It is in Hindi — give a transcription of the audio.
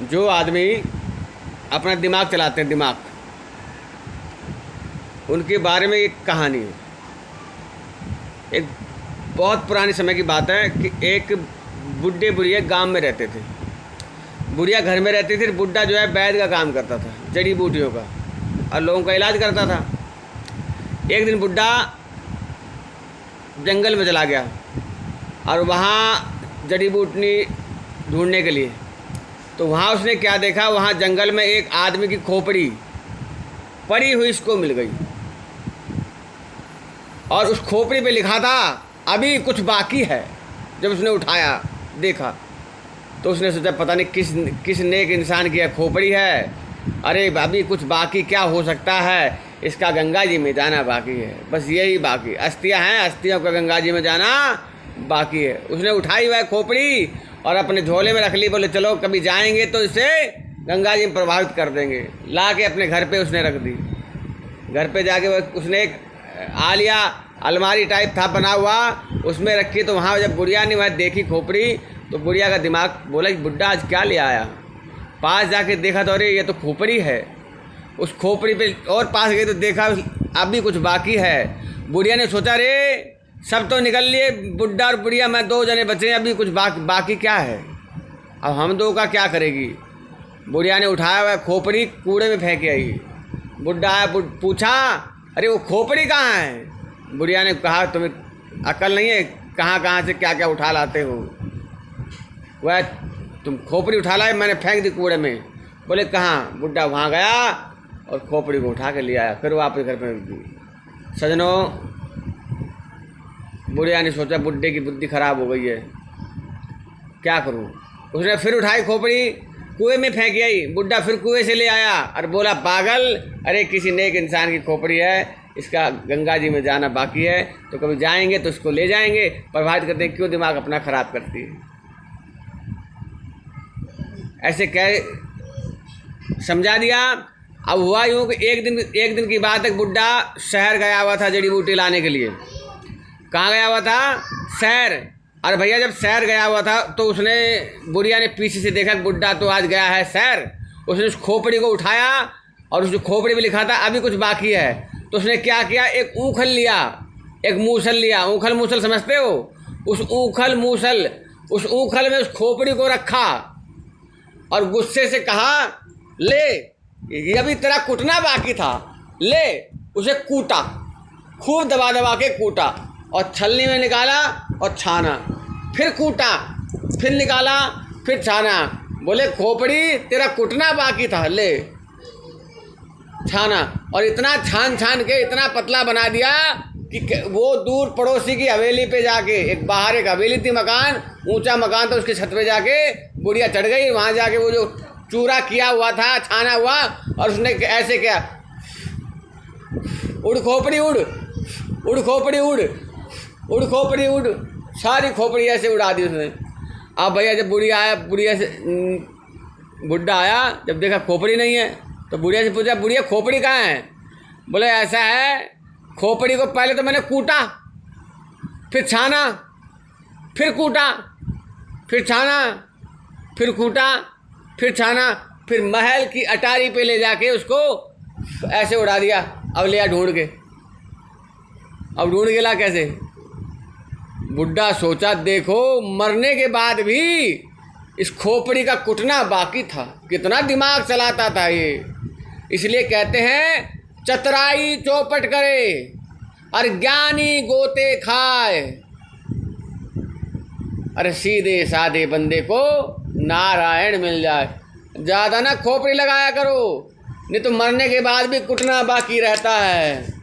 जो आदमी अपना दिमाग चलाते हैं, दिमाग, उनके बारे में एक कहानी है। एक बहुत पुराने समय की बात है कि एक बुढ़े बुढ़िया गांव में रहते थे। बुढ़िया घर में रहती थी, बुढ़ा जो है वैद्य का काम करता था, जड़ी बूटियों का, और लोगों का इलाज करता था। एक दिन बुढ़ा जंगल में चला गया और वहाँ जड़ी बूटी ढूंढने के लिए। तो वहाँ उसने क्या देखा, वहाँ जंगल में एक आदमी की खोपड़ी पड़ी हुई इसको मिल गई और उस खोपड़ी पे लिखा था अभी कुछ बाकी है। जब उसने उठाया देखा तो उसने सोचा पता नहीं किस नेक इंसान की खोपड़ी है। अरे अभी कुछ बाकी क्या हो सकता है, इसका गंगा जी में जाना बाकी है, बस यही बाकी, अस्थियां हैं, अस्थियों का गंगा जी में जाना बाकी है। उसने उठाई हुआ खोपड़ी और अपने झोले में रख ली, बोले चलो कभी जाएंगे तो इसे गंगा जी में प्रभावित कर देंगे। ला के अपने घर पे उसने रख दी। घर पे जाके उसने एक आलिया अलमारी टाइप था बना हुआ, उसमें रखी। तो वहाँ जब बुढ़िया ने वह देखी खोपड़ी तो बुढ़िया का दिमाग बोला कि बुढ़ा आज क्या ले आया। पास जाके देखा तो अरे ये तो खोपड़ी है। उस खोपड़ी पे और पास गई तो देखा अभी कुछ बाकी है। बुढ़िया ने सोचा रे सब तो निकल लिए, बुढ़ा और बुढ़िया मैं दो जने बचे, अभी कुछ बाकी क्या है, अब हम दो का क्या करेगी। बुढ़िया ने उठाया हुआ खोपड़ी कूड़े में फेंक आई। बुढ़ा आया, पूछा अरे वो खोपड़ी कहाँ है। बुढ़िया ने कहा तुम्हें अकल नहीं है, कहाँ से क्या क्या उठा लाते हो। वह तुम खोपड़ी उठा लाए, मैंने फेंक दी कूड़े में। बोले कहाँ। बुढ़ा वहाँ गया और खोपड़ी को उठा के ले आया, फिर वापस घर पे रख दी। सजनों, बुढ़िया ने सोचा बुढ़े की बुद्धि खराब हो गई है, क्या करूँ। उसने फिर उठाई खोपड़ी, कुएं में फेंक आई। बुढ़ा फिर कुएं से ले आया और बोला पागल, अरे किसी नेक इंसान की खोपड़ी है, इसका गंगा जी में जाना बाकी है, तो कभी जाएंगे तो इसको ले जाएंगे, प्रभावित करते हैं, क्यों दिमाग अपना खराब करती है। ऐसे कह समझा दिया। अब हुआ यूँ कि एक दिन की बात है, बुढ़ा शहर गया हुआ था जड़ी बूटी लाने के लिए। कहाँ गया हुआ था? शहर। अरे भैया जब शहर गया हुआ था तो उसने, बुढ़िया ने पीछे से देखा बुढ़ा तो आज गया है शहर। उसने उस खोपड़ी को उठाया और उस खोपड़ी में लिखा था अभी कुछ बाकी है। तो उसने क्या किया, एक ऊखल लिया, एक मूसल लिया। ऊखल मूसल समझते हो? उस ऊखल में उस खोपड़ी को रखा और गुस्से से कहा ले, ये अभी तेरा कुटना बाकी था, ले। उसे कूटा, खूब दबा दबा के कूटा और छलनी में निकाला और छाना, फिर कूटा, फिर निकाला, फिर छाना। बोले खोपड़ी तेरा कुटना बाकी था, ले। छाना और इतना छान के इतना पतला बना दिया कि वो दूर पड़ोसी की हवेली पे जाके, बाहर एक हवेली थी, मकान, ऊंचा मकान था, उसकी छत पे जाके बुढ़िया चढ़ गई। वहाँ जाके वो जो चूरा किया हुआ था, छाना हुआ, और उसने ऐसे किया, उड़ खोपड़ी उड़, उड़ खोपड़ी उड़, उड़ खोपड़ी उड़, सारी खोपड़ी ऐसे उड़ा दी उसने। अब भैया जब बुढ़ा आया, जब देखा खोपड़ी नहीं है तो बुढ़िया से पूछा बुढ़िया खोपड़ी कहाँ है। बोले ऐसा है, खोपड़ी को पहले तो मैंने कूटा, फिर छाना, फिर कूटा, फिर छाना, फिर कूटा, फिर छाना, फिर महल की अटारी पे ले जाके उसको ऐसे उड़ा दिया। अब लिया ढूंढ के, अब ढूंढ के ला कैसे। बुढ़ा सोचा देखो मरने के बाद भी इस खोपड़ी का कुटना बाकी था, कितना दिमाग चलाता था ये। इसलिए कहते हैं चतुराई चौपट करे और ज्ञानी गोते खाए। अरे सीधे साधे बंदे को नारायण मिल जाए। ज़्यादा ना खोपड़ी लगाया करो, नहीं तो मरने के बाद भी कुटना बाकी रहता है।